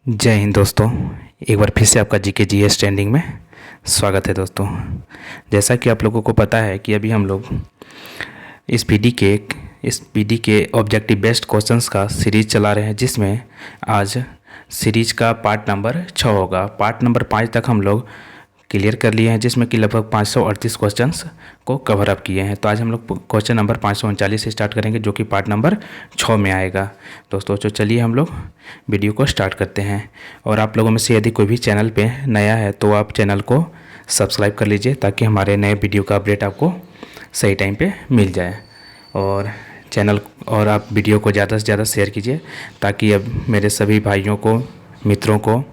जय हिंद दोस्तों। एक बार फिर से आपका जीके जीएस ट्रेंडिंग में स्वागत है दोस्तों। जैसा कि आप लोगों को पता है कि अभी हम लोग इस पीडी के ऑब्जेक्टिव बेस्ड क्वेश्चंस का सीरीज चला रहे हैं, जिसमें आज सीरीज का पार्ट नंबर 6 होगा। पार्ट नंबर 5 तक हम लोग क्लियर कर लिए हैं, जिसमें कि लगभग 538 क्वेश्चंस को कवर अप किए हैं। तो आज हम लोग क्वेश्चन नंबर 539 से स्टार्ट करेंगे, जो कि पार्ट नंबर 6 में आएगा दोस्तों। तो चलिए हम लोग वीडियो को स्टार्ट करते हैं। और आप लोगों में से यदि कोई भी चैनल पे नया है तो आप चैनल को सब्सक्राइब कर लीजिए, ताकि हमारे नए वीडियो का अपडेट आपको सही टाइम पे मिल जाए। और आप वीडियो को ज़्यादा से ज़्यादा शेयर कीजिए, ताकि अब मेरे सभी भाइयों को, मित्रों को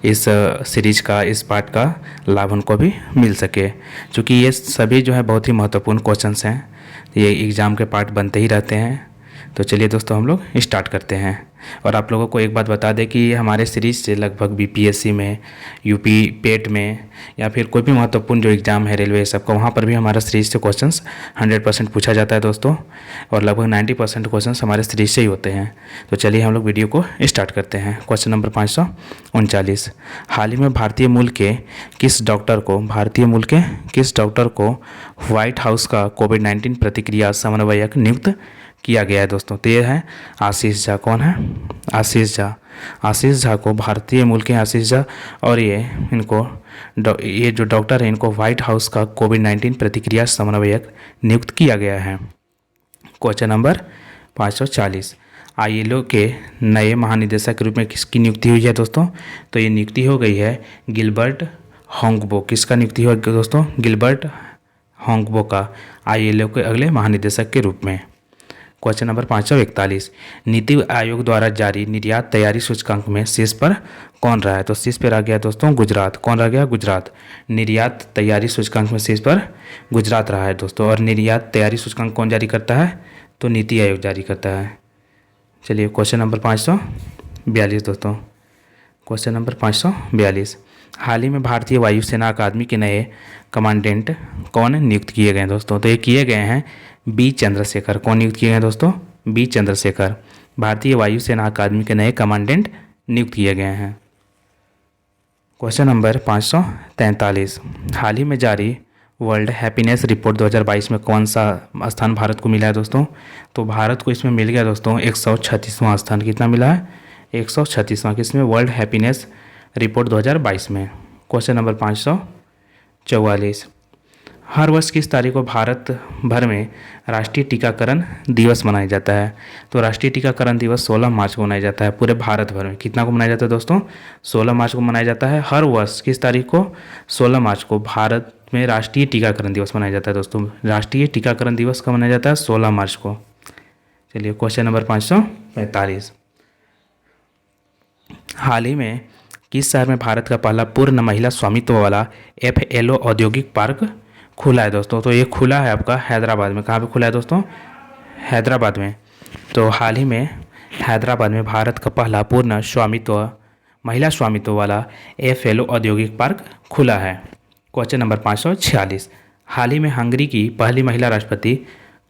इस सीरीज का, इस पार्ट का लाभ उनको भी मिल सके। क्योंकि ये सभी जो है बहुत ही महत्वपूर्ण क्वेश्चंस हैं, ये एग्ज़ाम के पार्ट बनते ही रहते हैं। तो चलिए दोस्तों हम लोग स्टार्ट करते हैं। और आप लोगों को एक बात बता दें कि हमारे सीरीज से लगभग बीपीएससी में, यूपी पेट में, या फिर कोई भी महत्वपूर्ण जो एग्ज़ाम है रेलवे सबका, वहाँ पर भी हमारा सीरीज से क्वेश्चंस 100% पूछा जाता है दोस्तों। और लगभग 90% क्वेश्चंस हमारे सीरीज से ही होते हैं। तो चलिए हम लोग वीडियो को स्टार्ट करते हैं। Question number 539। हाल ही में भारतीय मूल के किस डॉक्टर को व्हाइट हाउस का कोविड-19 प्रतिक्रिया समन्वयक नियुक्त किया गया है दोस्तों। तो ये है आशीष झा। कौन है? आशीष झा। आशीष झा को, भारतीय मूल के आशीष झा, और ये जो डॉक्टर है, इनको व्हाइट हाउस का कोविड-19 प्रतिक्रिया समन्वयक नियुक्त किया गया है। Question number 540। आईएलओ के नए महानिदेशक के रूप में किसकी नियुक्ति हुई है दोस्तों? तो ये नियुक्ति हो गई है गिलबर्ट होंगबो। किसका नियुक्ति हुआ दोस्तों? गिलबर्ट होंगबो का, आईएलओ के अगले महानिदेशक के रूप में। Question number 541। नीति आयोग द्वारा जारी निर्यात तैयारी सूचकांक में शीर्ष पर कौन रहा है? तो शीर्ष पर आ गया दोस्तों गुजरात। कौन रह गया? गुजरात। निर्यात तैयारी सूचकांक में शीर्ष पर गुजरात रहा है दोस्तों। और निर्यात तैयारी सूचकांक कौन जारी करता है? तो नीति आयोग जारी करता है। चलिए क्वेश्चन नंबर 542 दोस्तों। Question number 542। हाल ही में भारतीय वायुसेना अकादमी के नए कमांडेंट कौन नियुक्त किए गए हैं दोस्तों? तो ये किए गए हैं बी चंद्रशेखर। कौन नियुक्त किए गए दोस्तों? बी चंद्रशेखर। भारतीय वायुसेना अकादमी के नए कमांडेंट नियुक्त किए गए हैं। Question number 543। हाल ही में जारी वर्ल्ड हैप्पीनेस रिपोर्ट 2022 में कौन सा स्थान भारत को मिला है दोस्तों? तो भारत को इसमें मिल गया दोस्तों 136वां स्थान। कितना मिला है? 136वां। किसमें? वर्ल्ड हैप्पीनेस रिपोर्ट 2022 में। Question number 544। हर वर्ष किस तारीख को भारत भर में राष्ट्रीय टीकाकरण दिवस मनाया जाता है? तो राष्ट्रीय टीकाकरण दिवस 16 मार्च को मनाया जाता है पूरे भारत भर में। कितना को मनाया जाता है दोस्तों? 16 मार्च को मनाया जाता है हर वर्ष। किस तारीख को? 16 मार्च को भारत में राष्ट्रीय टीकाकरण दिवस मनाया जाता है दोस्तों। राष्ट्रीय टीकाकरण दिवस कब मनाया जाता है? 16 मार्च को। चलिए क्वेश्चन नंबर 545। हाल ही में किस शहर में भारत का पहला पूर्ण महिला स्वामित्व वाला एफएलओ औद्योगिक पार्क खुला है दोस्तों? तो ये खुला है आपका हैदराबाद में। कहाँ पे खुला है दोस्तों? हैदराबाद में। तो हाल ही में हैदराबाद में भारत का पहला पूर्ण महिला स्वामित्व वाला एफएलओ औद्योगिक पार्क खुला है। Question number 546। हाल ही में हंगरी की पहली महिला राष्ट्रपति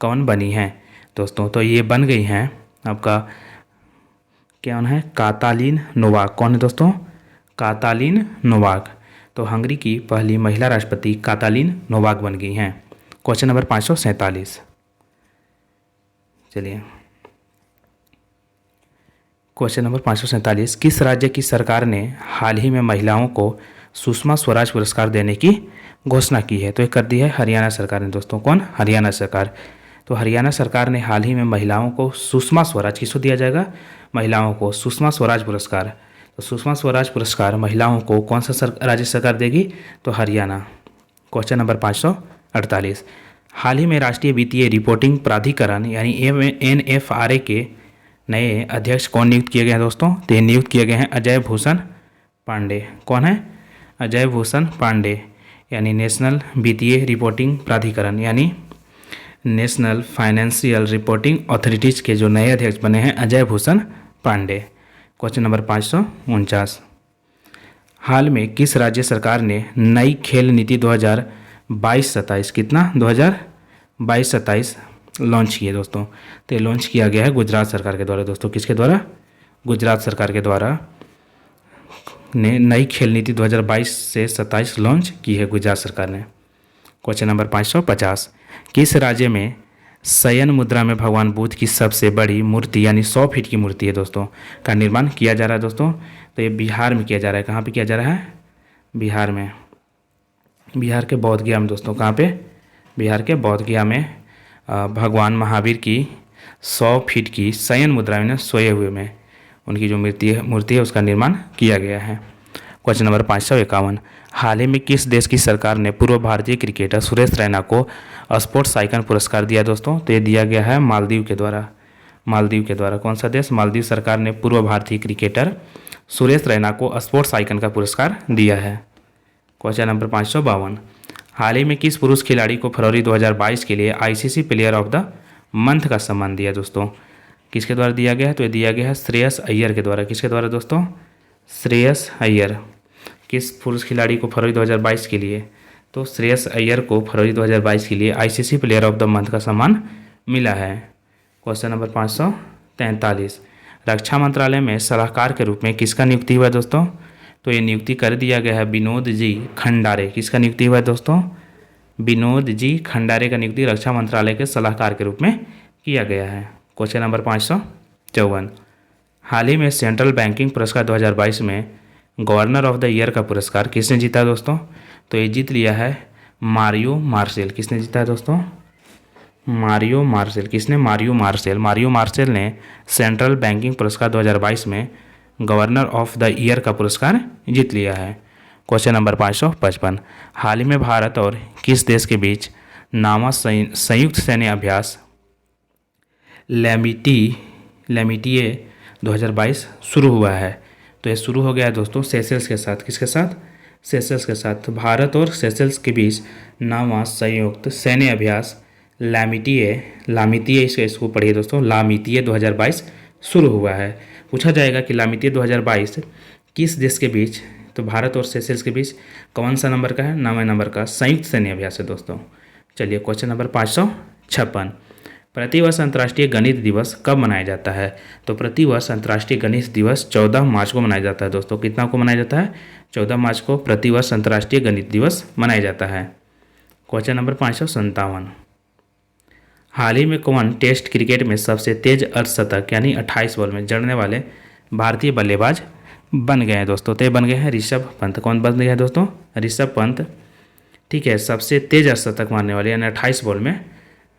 कौन बनी है दोस्तों? तो ये बन गई हैं आपका, क्या है? कातालिन नोवाक। कौन है दोस्तों? कातालिन नोवाक। तो हंगरी की पहली महिला राष्ट्रपति कातालिन नोवाक बन गई हैं। Question number 547। चलिए क्वेश्चन नंबर 547। किस राज्य की सरकार ने हाल ही में महिलाओं को सुषमा स्वराज पुरस्कार देने की घोषणा की है? तो ये कर दी है हरियाणा सरकार ने दोस्तों। कौन? हरियाणा सरकार। तो हरियाणा सरकार ने हाल ही में महिलाओं को सुषमा स्वराज, किसको दिया जाएगा? महिलाओं को सुषमा स्वराज पुरस्कार। तो सुषमा स्वराज पुरस्कार महिलाओं को कौन सा राज्य सरकार देगी? तो हरियाणा। Question number 548। हाल ही में राष्ट्रीय वित्तीय रिपोर्टिंग प्राधिकरण यानी NFRA के नए अध्यक्ष कौन नियुक्त किए गए हैं दोस्तों? तो ये नियुक्त किए गए हैं अजय भूषण पांडे। कौन है? अजय भूषण पांडे। यानी नेशनल वित्तीय रिपोर्टिंग प्राधिकरण यानी नेशनल फाइनेंशियल रिपोर्टिंग अथॉरिटीज़ के जो नए अध्यक्ष बने हैं अजय भूषण पांडे। Question number 549। हाल में किस राज्य सरकार ने नई खेल नीति 2022-27 कितना 2022-27 लॉन्च किए दोस्तों? तो ये लॉन्च किया गया है गुजरात सरकार के द्वारा दोस्तों। किसके द्वारा? गुजरात सरकार के द्वारा ने नई खेल नीति 2022 से 27 लॉन्च की है गुजरात सरकार ने। क्वेश्चन नंबर 550, किस राज्य में शयन मुद्रा में भगवान बुद्ध की सबसे बड़ी मूर्ति यानी 100 फीट की मूर्ति है दोस्तों का निर्माण किया जा रहा है दोस्तों? तो ये बिहार में किया जा रहा है। कहाँ पे किया जा रहा है? बिहार में। बिहार के बोध गया में दोस्तों। कहाँ पे? बिहार के बोध गया में भगवान महावीर की 100 फीट की शयन मुद्रा में सोए हुए में उनकी जो मूर्ति है उसका निर्माण किया गया है। क्वेश्चन नंबर 551, हाल ही में किस देश की सरकार ने पूर्व भारतीय क्रिकेटर सुरेश रैना को स्पोर्ट्स आइकन पुरस्कार दिया दोस्तों? तो ये दिया गया है मालदीव के द्वारा। मालदीव के द्वारा। कौन सा देश? मालदीव सरकार ने पूर्व भारतीय क्रिकेटर सुरेश रैना को स्पोर्ट्स आइकन का पुरस्कार दिया है। क्वेश्चन नंबर 552, हाल ही में किस पुरुष खिलाड़ी को फरवरी 2022 के लिए ICC player of the month का सम्मान दिया दोस्तों? किसके द्वारा दिया गया है? तो ये दिया गया है श्रेयस अय्यर के द्वारा। किसके द्वारा दोस्तों? श्रेयस अय्यर। किस पुरुष खिलाड़ी को फरवरी 2022 के लिए? तो श्रेयस अय्यर को फरवरी 2022 के लिए ICC player of the month का सम्मान मिला है। क्वेश्चन नंबर 543, रक्षा मंत्रालय में सलाहकार के रूप में किसका नियुक्ति हुआ दोस्तों? तो ये नियुक्ति कर दिया गया है विनोद जी खंडारे। किसका नियुक्ति हुआ है दोस्तों? विनोद जी खंडारे का नियुक्ति रक्षा मंत्रालय के सलाहकार के रूप में किया गया है। क्वेश्चन नंबर 554, हाल ही में सेंट्रल बैंकिंग पुरस्कार 2022 में गवर्नर ऑफ द ईयर का पुरस्कार किसने जीता दोस्तों? तो ये जीत लिया है मारियो मार्सेल। किसने जीता है दोस्तों? Mario Marcel. किसने? मारियो मार्सेल। मारियो मार्सेल ने सेंट्रल बैंकिंग पुरस्कार 2022 में गवर्नर ऑफ द ईयर का पुरस्कार जीत लिया है। क्वेश्चन नंबर 555, हाल ही में भारत और किस देश के बीच नामा संयुक्त सैन्य अभ्यास लैमिटिए 2022 शुरू हुआ है? तो ये शुरू हो गया है दोस्तों सेशल्स के साथ। किसके साथ? सेशल्स के साथ। भारत और सेशल्स के बीच नामा संयुक्त सैन्य अभ्यास लामितिए इसको पढ़िए दोस्तों, लामितिए 2022 शुरू हुआ है। पूछा जाएगा कि लामितिए 2022 किस देश के बीच? तो भारत और सेशल्स के बीच कौन सा नंबर का है? 9वें नंबर का संयुक्त सैन्य अभ्यास है दोस्तों। चलिए क्वेश्चन नंबर 556, प्रतिवर्ष अंतर्राष्ट्रीय गणित दिवस कब मनाया जाता है? तो प्रतिवर्ष अंतर्राष्ट्रीय गणित दिवस 14 मार्च को मनाया जाता है दोस्तों। कितना को मनाया जाता है? 14 मार्च को प्रतिवर्ष अंतर्राष्ट्रीय गणित दिवस मनाया जाता है। क्वेश्चन नंबर 557, हाल ही में कौन टेस्ट क्रिकेट में सबसे तेज अर्धशतक यानी 28 बॉल में जड़ने वाले भारतीय बल्लेबाज बन गए हैं दोस्तों? तो बन गए हैं ऋषभ पंत। कौन बन गया है दोस्तों? ऋषभ पंत। ठीक है, सबसे तेज अर्धशतक मारने वाले यानी 28 बॉल में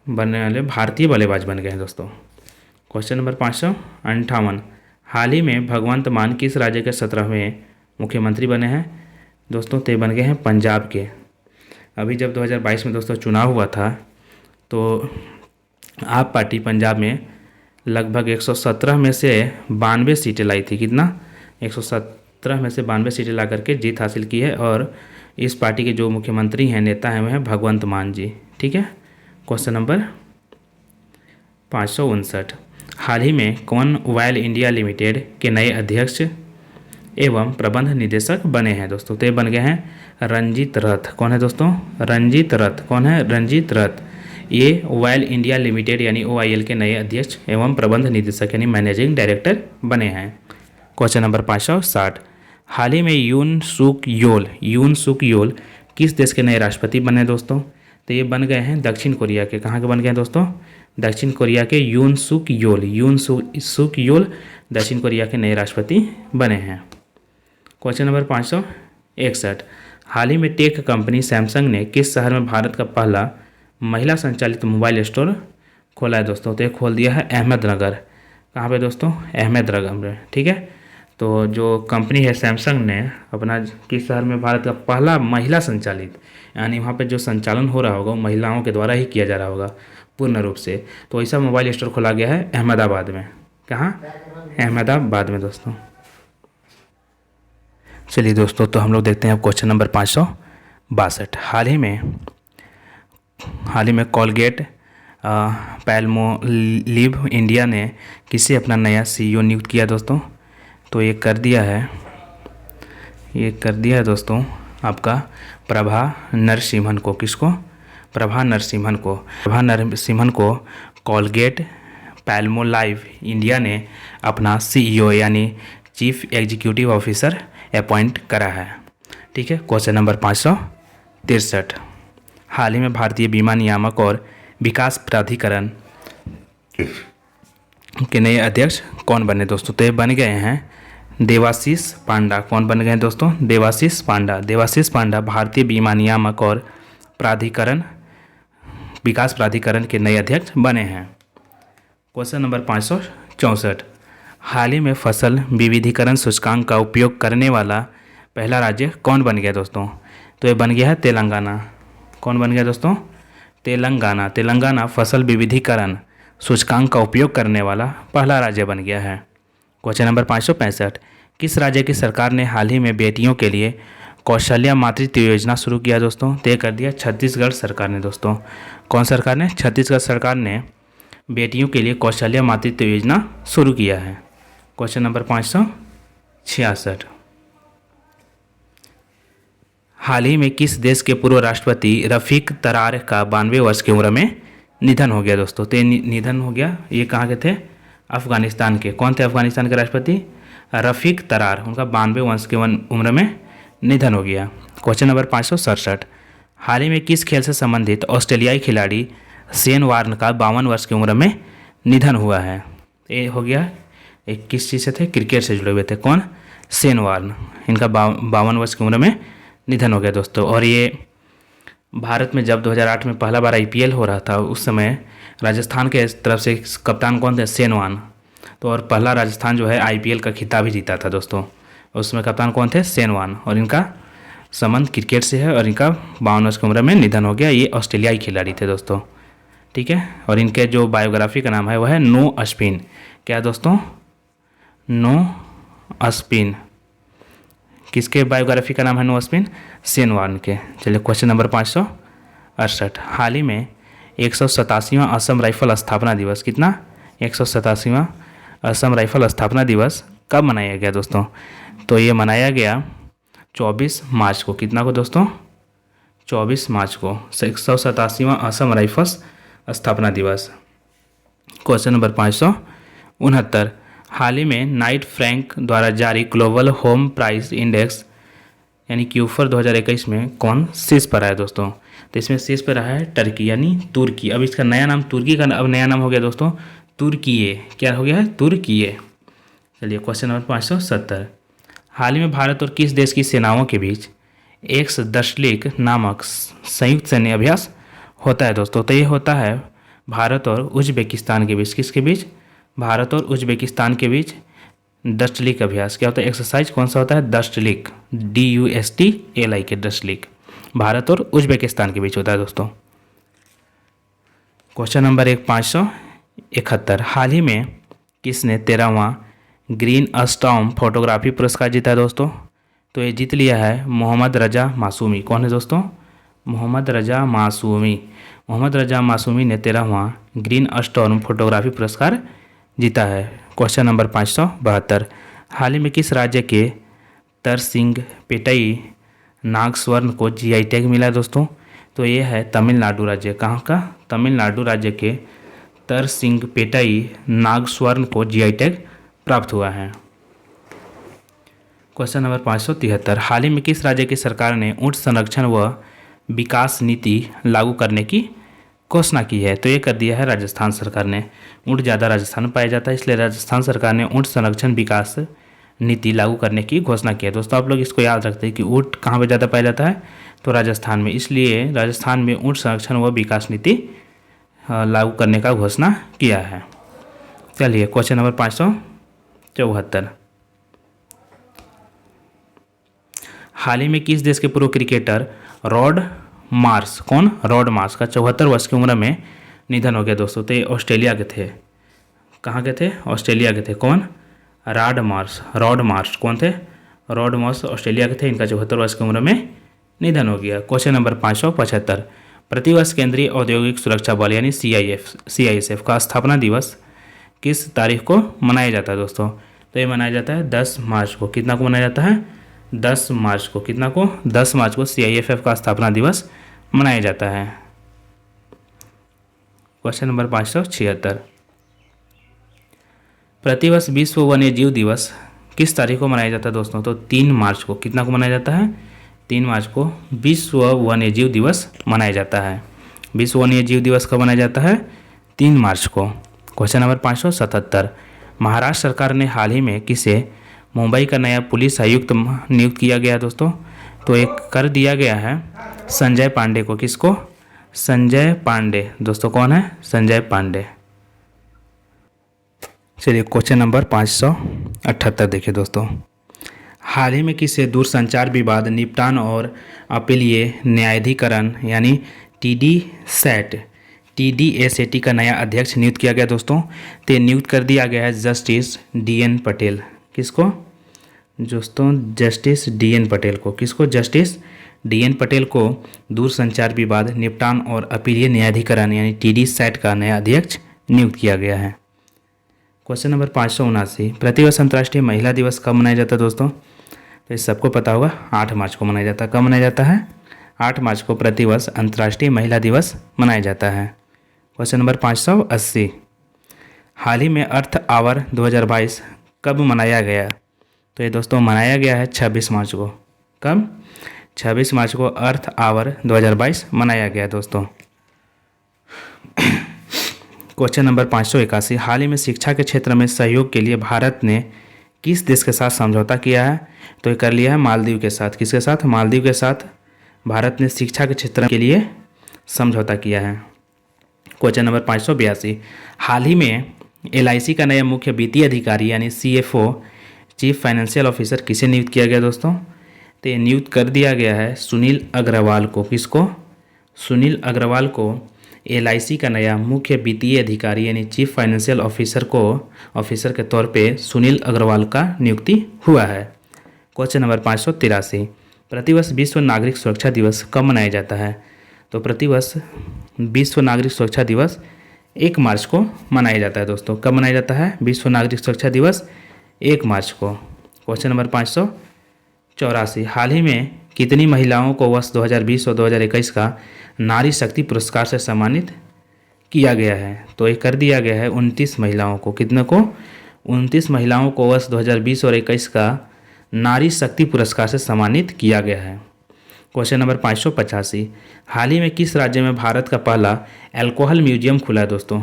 बनने वाले भारतीय बल्लेबाज बन गए हैं दोस्तों। क्वेश्चन नंबर 558, हाल ही में भगवंत मान किस राज्य के 17वें मुख्यमंत्री बने हैं दोस्तों? तो बन गए हैं पंजाब के। अभी जब 2022 में दोस्तों चुनाव हुआ था तो आप पार्टी पंजाब में लगभग 117 में से 92 सीटें लाई थी। कितना? 117 में से 92 सीटें ला करके जीत हासिल की है और इस पार्टी के जो मुख्यमंत्री हैं, नेता हैं, वह हैं भगवंत मान जी। ठीक है। क्वेश्चन नंबर 559, हाल ही में कौन ऑयल इंडिया लिमिटेड के नए अध्यक्ष एवं प्रबंध निदेशक बने हैं दोस्तों? तो ये बन गए हैं रंजीत रथ। कौन है दोस्तों? रंजीत रथ। कौन है? रंजीत रथ। ये ऑयल इंडिया लिमिटेड यानी OIL के नए अध्यक्ष एवं प्रबंध निदेशक यानी मैनेजिंग डायरेक्टर बने हैं। क्वेश्चन नंबर 560, हाल ही में यून सुक योल किस देश के नए राष्ट्रपति बने दोस्तों? तो ये बन गए हैं दक्षिण कोरिया के। कहाँ के बन गए हैं दोस्तों? दक्षिण कोरिया के यून सुक योल दक्षिण कोरिया के नए राष्ट्रपति बने हैं। क्वेश्चन नंबर 561, हाल ही में टेक कंपनी सैमसंग ने किस शहर में भारत का पहला महिला संचालित मोबाइल स्टोर खोला है दोस्तों? तो ये खोल दिया है अहमदनगर। कहाँ पे दोस्तों? अहमदनगर में। ठीक है। तो जो कंपनी है सैमसंग ने अपना किस शहर में भारत का पहला महिला संचालित यानी वहाँ पे जो संचालन हो रहा होगा वो महिलाओं के द्वारा ही किया जा रहा होगा पूर्ण रूप से, तो ऐसा मोबाइल स्टोर खोला गया है अहमदाबाद में। कहाँ? अहमदाबाद में दोस्तों। चलिए दोस्तों, तो हम लोग देखते हैं अब क्वेश्चन नंबर 562, हाल ही में कोलगेट पैल्मोलिव इंडिया ने किसे अपना नया CEO नियुक्त किया दोस्तों? तो ये कर दिया है दोस्तों आपका प्रभा नरसिम्हन को। किसको? प्रभा नरसिम्हन को कोलगेट पैल्मोलाइव इंडिया ने अपना CEO यानी चीफ एग्जीक्यूटिव ऑफिसर अपॉइंट करा है। ठीक है, क्वेश्चन नंबर 563, हाल ही में भारतीय बीमा नियामक और विकास प्राधिकरण के नए अध्यक्ष कौन बने दोस्तों? तो ये बन गए हैं देवाशीष पांडा। कौन बन गए हैं दोस्तों? देवाशीष पांडा। देवाशीष पांडा भारतीय बीमा नियामक और प्राधिकरण विकास प्राधिकरण के नए अध्यक्ष बने हैं। क्वेश्चन नंबर 564, हाल ही में फसल विविधीकरण सूचकांक का उपयोग करने वाला पहला राज्य कौन बन गया दोस्तों? तो ये बन गया है तेलंगाना। कौन बन गया दोस्तों? तेलंगाना। तेलंगाना फसल विविधीकरण सूचकांक का उपयोग करने वाला पहला राज्य बन गया है। क्वेश्चन नंबर 565, किस राज्य की सरकार ने हाल ही में बेटियों के लिए कौशल्या मातृत्व योजना शुरू किया दोस्तों? तय कर दिया छत्तीसगढ़ सरकार ने दोस्तों। कौन सरकार ने? छत्तीसगढ़ सरकार ने बेटियों के लिए कौशल्या मातृत्व योजना शुरू किया है। क्वेश्चन नंबर 566, हाल ही में किस देश के पूर्व राष्ट्रपति रफ़ीक तरार का 92 वर्ष की उम्र में निधन हो गया दोस्तों? तो निधन हो गया, ये कहाँ के थे? अफगानिस्तान के। कौन थे अफगानिस्तान के राष्ट्रपति? रफ़ीक तरार। उनका 92 वर्ष की उम्र में निधन हो गया। क्वेश्चन नंबर 567, हाल ही में किस खेल से संबंधित ऑस्ट्रेलियाई खिलाड़ी शेन वार्न का 52 वर्ष की उम्र में निधन हुआ है? ये हो गया, एक किस चीज़ से थे? क्रिकेट से जुड़े हुए थे। कौन? Shane Warne. इनका 52 वर्ष की उम्र में निधन हो गया दोस्तों। और ये भारत में जब 2008 में पहला बार IPL हो रहा था, उस समय राजस्थान के तरफ से कप्तान कौन थे? Shane Warne. तो और पहला राजस्थान जो है IPL का खिताब ही जीता था दोस्तों। उसमें कप्तान कौन थे? Shane Warne. और इनका संबंध क्रिकेट से है और इनका 52 वर्ष की उम्र में निधन हो गया। ये ऑस्ट्रेलियाई खिलाड़ी थे दोस्तों। ठीक है, और इनके जो बायोग्राफी का नाम है वह है नो अश्विन। क्या दोस्तों? नो अश्विन। किसके बायोग्राफी का नाम है नो अश्विन? शेन वार्न के। चलिए क्वेश्चन नंबर 568, हाल ही में 187वां असम राइफल स्थापना दिवस, कितना? 187वां असम राइफल स्थापना दिवस कब मनाया गया दोस्तों? तो ये मनाया गया 24 मार्च को। कितना को दोस्तों? 24 मार्च को 187वां असम राइफल्स स्थापना दिवस। क्वेश्चन नंबर 569, हाल ही में नाइट फ्रैंक द्वारा जारी ग्लोबल होम प्राइस इंडेक्स यानी क्यूफर 2021 में कौन शीर्ष पर आया दोस्तों? तो इसमें शीर्ष पर रहा है टर्की यानी तुर्की। अब इसका नया नाम तुर्की का अब नया नाम हो गया दोस्तों तुर्कीये। क्या हो गया है? तुर्कीये। चलिए क्वेश्चन नंबर 570, हाल ही में भारत और किस देश की सेनाओं के बीच एक्स दशलिक नामक संयुक्त सैन्य अभ्यास होता है दोस्तों? तो ये होता है भारत और उज्बेकिस्तान के बीच। किसके बीच? भारत और उज्बेकिस्तान के बीच दशलिक अभ्यास। क्या होता है? एक्सरसाइज कौन सा होता है? दशलिक, DUSTLI के दशलिक भारत और उज्बेकिस्तान के बीच होता है दोस्तों। क्वेश्चन नंबर 571, हाल ही में किसने 13वां ग्रीन स्टॉर्म फोटोग्राफी पुरस्कार जीता है दोस्तों? तो ये जीत लिया है मोहम्मद रजा मासूमी। कौन है दोस्तों? मोहम्मद रजा मासूमी। मोहम्मद रजा मासूमी ने 13वां ग्रीन स्टॉर्म फोटोग्राफी पुरस्कार जीता है। क्वेश्चन नंबर 572, हाल ही में किस राज्य के तरसिंग पेटई नागस्वर्ण को GI टैग मिला है दोस्तों? तो ये है तमिलनाडु राज्य। कहाँ का? तमिलनाडु राज्य के तरसिंग पेटई नागस्वर्ण को GI टैग प्राप्त हुआ है। क्वेश्चन नंबर 573, हाल ही में किस राज्य की सरकार ने ऊंट संरक्षण व विकास नीति लागू करने की घोषणा की है? तो ये कर दिया है राजस्थान सरकार ने। ऊंट ज़्यादा राजस्थान में पाया जाता है, इसलिए राजस्थान सरकार ने ऊंट संरक्षण विकास नीति लागू करने की घोषणा की है। दोस्तों आप लोग इसको याद रखते हैं कि ऊंट कहाँ पे ज़्यादा पाया जाता है? तो राजस्थान में, इसलिए राजस्थान में ऊंट संरक्षण व विकास नीति लागू करने का घोषणा किया है। चलिए क्वेश्चन नंबर 574, हाल ही में किस देश के पूर्व क्रिकेटर रॉड मार्श, कौन? रॉड मार्श का 74 वर्ष की उम्र में निधन हो गया दोस्तों। तो ये ऑस्ट्रेलिया के थे। कहाँ के थे? ऑस्ट्रेलिया के थे। कौन? Rod Marsh. रॉड मार्श कौन थे? रॉड मार्श ऑस्ट्रेलिया के थे। इनका 74 वर्ष की उम्र में निधन हो गया। क्वेश्चन नंबर 575, प्रतिवर्ष केंद्रीय औद्योगिक सुरक्षा बल यानी CISF का स्थापना दिवस किस तारीख को मनाया जाता है दोस्तों? तो ये मनाया जाता है 10 मार्च को। कितना को मनाया जाता है? 10 मार्च को। कितना को? 10 मार्च को CISF का स्थापना दिवस मनाया जाता है। क्वेश्चन नंबर 576, प्रतिवर्ष विश्व वन्य जीव दिवस किस तारीख को मनाया जाता है दोस्तों? तो 3 मार्च को। कितना को मनाया जाता है? 3 मार्च को विश्व वन्यजीव दिवस मनाया जाता है। विश्व वन्यजीव दिवस कब मनाया जाता है? 3 मार्च को। क्वेश्चन नंबर 577, महाराष्ट्र सरकार ने हाल ही में किसे मुंबई का नया पुलिस आयुक्त नियुक्त किया गया है दोस्तों? तो एक कर दिया गया है संजय पांडे को। किसको? संजय पांडे। दोस्तों कौन है? संजय पांडे। चलिए क्वेश्चन नंबर 578 देखिए दोस्तों, हाल ही में किसे दूरसंचार विवाद निपटान और अपीलीय न्यायाधिकरण यानी TDSAT का नया अध्यक्ष नियुक्त किया गया दोस्तों? तो नियुक्त कर दिया गया है जस्टिस DN पटेल। किसको दोस्तों? जस्टिस DN पटेल को। किसको? जस्टिस DN पटेल को दूरसंचार विवाद निपटान और अपीलीय न्यायाधिकरण यानी TDSAT का नया अध्यक्ष नियुक्त किया गया है। क्वेश्चन नंबर 579, प्रतिवर्ष अंतर्राष्ट्रीय महिला दिवस कब मनाया जाता है दोस्तों? तो इस सबको पता होगा 8 मार्च को मनाया जाता है। कब मनाया जाता है? 8 मार्च को प्रतिवर्ष अंतर्राष्ट्रीय महिला दिवस मनाया जाता है। क्वेश्चन नंबर 580, हाल ही में अर्थ आवर 2022 कब मनाया गया? तो ये दोस्तों मनाया गया है 26 मार्च को। कब? 26 मार्च को अर्थ आवर 2022 मनाया गया दोस्तों। क्वेश्चन नंबर 581, हाल ही में शिक्षा के क्षेत्र में सहयोग के लिए भारत ने किस देश के साथ समझौता किया है? तो ये कर लिया है मालदीव के साथ। किसके साथ? मालदीव के साथ भारत ने शिक्षा के क्षेत्र के लिए समझौता किया है। क्वेश्चन नंबर 582, हाल ही में LIC का नया मुख्य वित्तीय अधिकारी यानी CFO चीफ फाइनेंशियल ऑफिसर किसे नियुक्त किया गया दोस्तों? तो ये नियुक्त कर दिया गया है सुनील अग्रवाल को। किसको? सुनील अग्रवाल को LIC का नया मुख्य वित्तीय अधिकारी यानी चीफ फाइनेंशियल ऑफिसर के तौर पे सुनील अग्रवाल का नियुक्ति हुआ है। क्वेश्चन नंबर 583, प्रतिवर्ष विश्व नागरिक सुरक्षा दिवस कब मनाया जाता है? तो प्रतिवर्ष विश्व नागरिक सुरक्षा दिवस 1 मार्च को मनाया जाता है दोस्तों। कब मनाया जाता है विश्व नागरिक सुरक्षा दिवस? 1 मार्च को। क्वेश्चन नंबर 584, हाल ही में कितनी महिलाओं को वर्ष 2020 और 2021 का नारी शक्ति पुरस्कार से सम्मानित किया गया है? तो ये कर दिया गया है 29 महिलाओं को। कितने को? 29 महिलाओं को वर्ष 2020 और 21 का नारी शक्ति पुरस्कार से सम्मानित किया गया है। क्वेश्चन नंबर 585, हाल ही में किस राज्य में भारत का पहला अल्कोहल म्यूजियम खुला है दोस्तों?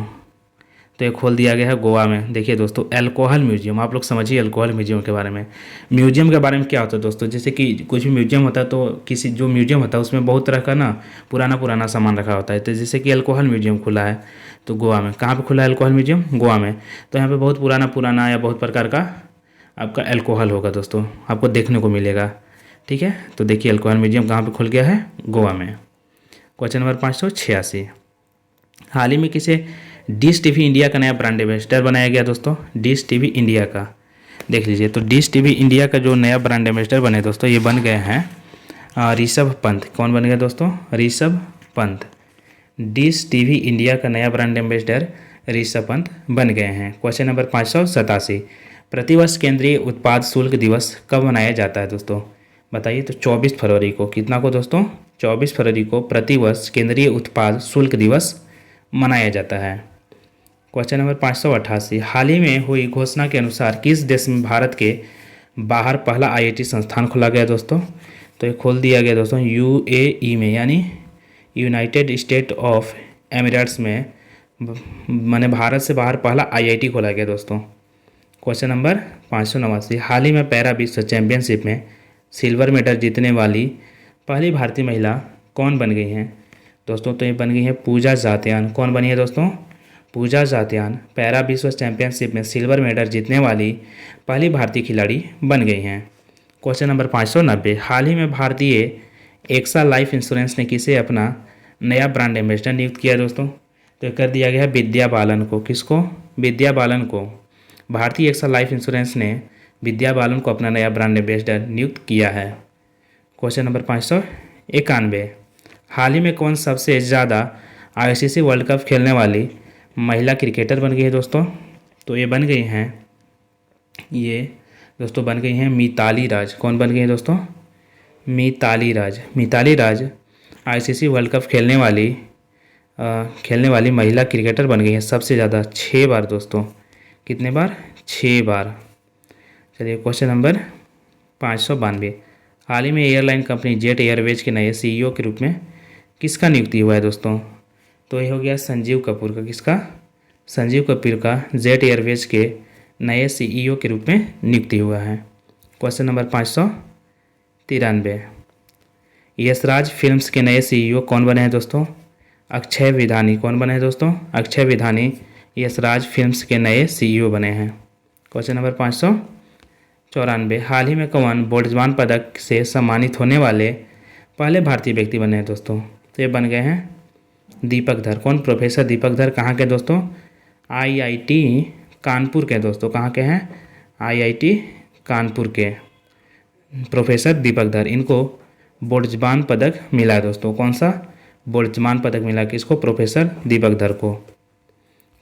तो ये खोल दिया गया है गोवा में। देखिए दोस्तों, अल्कोहल म्यूजियम, आप लोग समझिए अल्कोहल म्यूजियम के बारे में। म्यूजियम के बारे में क्या होता है दोस्तों? जैसे कि कुछ भी म्यूजियम होता है तो किसी जो म्यूजियम होता है उसमें बहुत तरह का ना पुराना सामान रखा होता है। तो जैसे कि अल्कोहल म्यूजियम खुला है तो गोवा में। कहाँ पर खुला है अल्कोहल म्यूजियम? गोवा में। तो यहाँ पर बहुत पुराना या बहुत प्रकार का आपका अल्कोहल होगा दोस्तों, आपको देखने को मिलेगा। ठीक है, तो देखिए अल्कोहल म्यूजियम कहाँ पे खुल गया है? गोवा में। क्वेश्चन नंबर 586, हाल ही में किसे डिश टीवी इंडिया का नया ब्रांड एम्बेसडर बनाया गया दोस्तों? डिश टीवी इंडिया का देख लीजिए। तो डिश टीवी इंडिया का जो नया ब्रांड एम्बेसडर बने दोस्तों, ये बन गए हैं ऋषभ पंत। कौन बन गया दोस्तों? Rishabh Pant. Dish TV India का नया ब्रांड एम्बेसडर ऋषभ पंत बन गए हैं। क्वेश्चन नंबर 587, प्रतिवर्ष केंद्रीय उत्पाद शुल्क दिवस कब मनाया जाता है दोस्तों? बताइए। तो 24 फरवरी को। कितना को दोस्तों? 24 फरवरी को प्रतिवर्ष केंद्रीय उत्पाद शुल्क दिवस मनाया जाता है। क्वेश्चन नंबर 588, हाल ही में हुई घोषणा के अनुसार किस देश में भारत के बाहर पहला IIT संस्थान खोला गया दोस्तों? तो ये खोल दिया गया दोस्तों UAE में, यानी यूनाइटेड स्टेट ऑफ एमिरेट्स में, माने भारत से बाहर पहला IIT खोला गया दोस्तों। क्वेश्चन नंबर 589, हाल ही में पैरा विश्व चैंपियनशिप में सिल्वर मेडल जीतने वाली पहली भारतीय महिला कौन बन गई हैं दोस्तों? तो ये बन गई है पूजा जात्यान। कौन बनी है दोस्तों? पूजा जात्यान पैरा विश्व चैंपियनशिप में सिल्वर मेडल जीतने वाली पहली भारतीय खिलाड़ी बन गई हैं। क्वेश्चन नंबर 590, हाल ही में भारतीय एक्सा लाइफ इंश्योरेंस ने किसे अपना नया ब्रांड एम्बेसडर नियुक्त किया दोस्तों? तो कर दिया गया है विद्या बालन को। किसको? विद्या बालन को। भारतीय एक्सा लाइफ इंश्योरेंस ने विद्या बालन को अपना नया ब्रांड एम्बेसडर नियुक्त किया है। क्वेश्चन नंबर 591, हाल ही में कौन सबसे ज़्यादा ICC वर्ल्ड कप खेलने वाली महिला क्रिकेटर बन गई है दोस्तों? तो ये बन गई हैं मिताली राज। कौन बन गई है दोस्तों? मिताली राज। मिताली राज ICC वर्ल्ड कप खेलने वाली महिला क्रिकेटर बन गई हैं सबसे ज़्यादा 6 बार दोस्तों। कितने बार? 6 बार। चलिए क्वेश्चन नंबर 592। हाल ही में एयरलाइन कंपनी जेट एयरवेज के नए सीईओ के रूप में किसका नियुक्ति हुआ है दोस्तों? तो ये हो गया संजीव कपूर का। किसका? संजीव कपूर का जेट एयरवेज के नए सीईओ के रूप में नियुक्ति हुआ है। Question number 593। यशराज फिल्म्स के नए सीईओ कौन बने हैं दोस्तों? अक्षय विधानी। कौन बने हैं दोस्तों? अक्षय विधानी यशराज फिल्म्स के नए सीईओ बने हैं। Question number 594। हाल ही में कौन बोल्ट्जमान पदक से सम्मानित होने वाले पहले भारतीय व्यक्ति बने हैं दोस्तों? तो ये बन गए हैं दीपक धर। कौन? प्रोफेसर दीपक धर। कहाँ के दोस्तों? आईआईटी कानपुर के दोस्तों। कहाँ के हैं? आईआईटी कानपुर के प्रोफेसर दीपक धर। इनको बोल्ट्जमान पदक मिला है दोस्तों। कौन सा? बोल्ट्जमान पदक मिला किसको? प्रोफेसर दीपक धर को।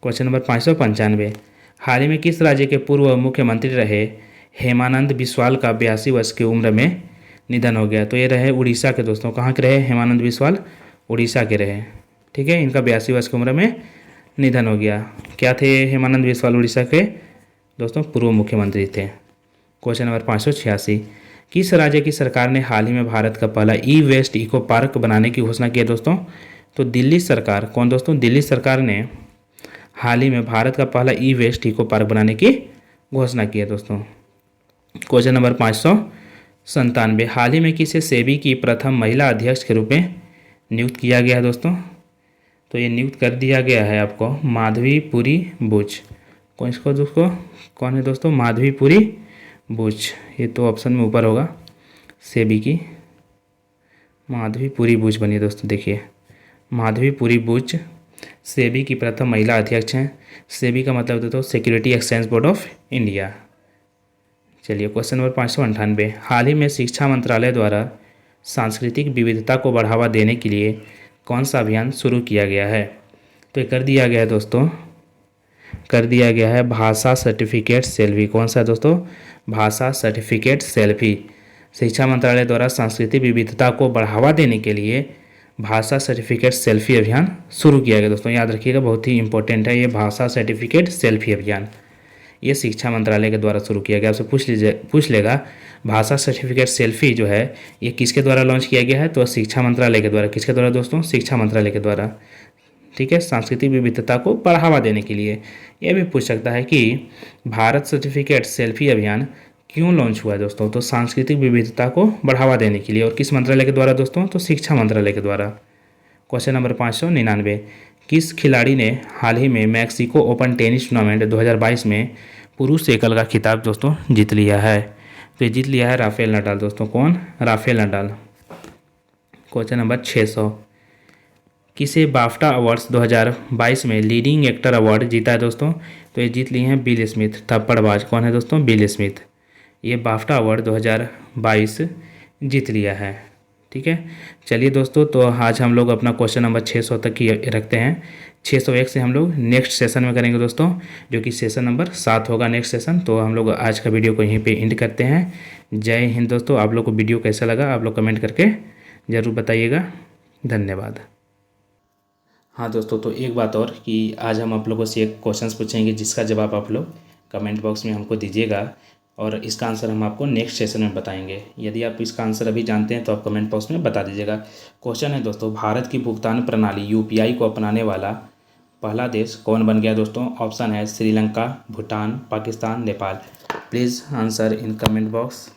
Question number 595। हाल ही में किस राज्य के पूर्व मुख्यमंत्री रहे हेमानंद बिस्वाल का 82 वर्ष की उम्र में निधन हो गया? तो ये रहे उड़ीसा के दोस्तों। कहाँ के रहे हेमानंद बिस्वाल? उड़ीसा के रहे। ठीक है, इनका 82 वर्ष की उम्र में निधन हो गया। क्या थे हेमानंद बिस्वाल? उड़ीसा के दोस्तों पूर्व मुख्यमंत्री थे। Question number 586। किस राज्य की सरकार ने हाल ही में भारत का पहला ई वेस्ट इको पार्क बनाने की घोषणा की है दोस्तों? तो दिल्ली सरकार। कौन दोस्तों? दिल्ली सरकार ने हाल ही में भारत का पहला ई वेस्ट इको पार्क बनाने की घोषणा की है दोस्तों। Question number 597। हाल ही में किसे सेबी की प्रथम महिला अध्यक्ष के रूप में नियुक्त किया गया है दोस्तों? तो ये नियुक्त कर दिया गया है आपको माधवीपुरी बुच। कौन इसको दोस्तों? कौन है दोस्तों? माधवीपुरी बुच। ये तो ऑप्शन में ऊपर होगा। सेबी की माधवीपुरी बुच बनी है दोस्तों। देखिए माधवीपुरी बुच सेबी की प्रथम महिला अध्यक्ष हैं। सेबी का मतलब दोस्तों security exchange board of India. चलिए क्वेश्चन नंबर 598। हाल ही में शिक्षा मंत्रालय द्वारा सांस्कृतिक विविधता को बढ़ावा देने के लिए कौन सा अभियान शुरू किया गया है? तो ये कर दिया गया है दोस्तों, कर दिया गया है भाषा सर्टिफिकेट सेल्फी। कौन सा है दोस्तों? भाषा सर्टिफिकेट सेल्फी। शिक्षा मंत्रालय द्वारा सांस्कृतिक विविधता को बढ़ावा देने के लिए भाषा सर्टिफिकेट सेल्फी अभियान शुरू किया गया दोस्तों। याद रखिएगा, बहुत ही इंपॉर्टेंट है ये भाषा सर्टिफिकेट सेल्फी अभियान। ये शिक्षा मंत्रालय के द्वारा शुरू किया गया। आपसे पूछ लेगा भाषा सर्टिफिकेट सेल्फी जो है ये किसके द्वारा लॉन्च किया गया है? तो शिक्षा मंत्रालय के द्वारा। किसके द्वारा दोस्तों? शिक्षा मंत्रालय के द्वारा। ठीक है, सांस्कृतिक विविधता को बढ़ावा देने के लिए। यह भी पूछ सकता है कि भारत सर्टिफिकेट सेल्फी अभियान क्यों लॉन्च हुआ है दोस्तों? तो सांस्कृतिक विविधता को बढ़ावा देने के लिए। और किस मंत्रालय के द्वारा दोस्तों? तो शिक्षा मंत्रालय के द्वारा। Question number 599। किस खिलाड़ी ने हाल ही में मैक्सिको ओपन टेनिस टूर्नामेंट 2022 में पुरुष एकल का खिताब दोस्तों जीत लिया है? तो ये जीत लिया है राफेल नडाल दोस्तों। कौन? Rafael Nadal. Question number 600। किसे बाफ्टा अवार्ड्स 2022 में लीडिंग एक्टर अवार्ड जीता है दोस्तों? तो ये जीत लिए हैं बिल स्मिथ, थप्पड़बाज। कौन है दोस्तों? Bill Smith. ये बाफ्टा अवार्ड 2022 जीत लिया है। ठीक है, चलिए दोस्तों, तो आज हम लोग अपना क्वेश्चन नंबर 600 तक ही रखते हैं। 601 से हम लोग नेक्स्ट सेशन में करेंगे दोस्तों, जो कि सेशन नंबर 7 होगा नेक्स्ट सेशन। तो हम लोग आज का वीडियो को यहीं पे एंड करते हैं। जय हिंद दोस्तों। आप लोग को वीडियो कैसा लगा आप लोग कमेंट करके ज़रूर बताइएगा। धन्यवाद। हाँ दोस्तों, तो एक बात और कि आज हम आप लोगों से एक क्वेश्चंस पूछेंगे जिसका जवाब आप लोग कमेंट बॉक्स में हमको दीजिएगा और इसका आंसर हम आपको नेक्स्ट सेशन में बताएंगे। यदि आप इसका आंसर अभी जानते हैं तो आप कमेंट बॉक्स में बता दीजिएगा। क्वेश्चन है दोस्तों, भारत की भुगतान प्रणाली यूपीआई को अपनाने वाला पहला देश कौन बन गया दोस्तों? ऑप्शन है Sri Lanka, Bhutan, Pakistan, Nepal. Please answer in comment box.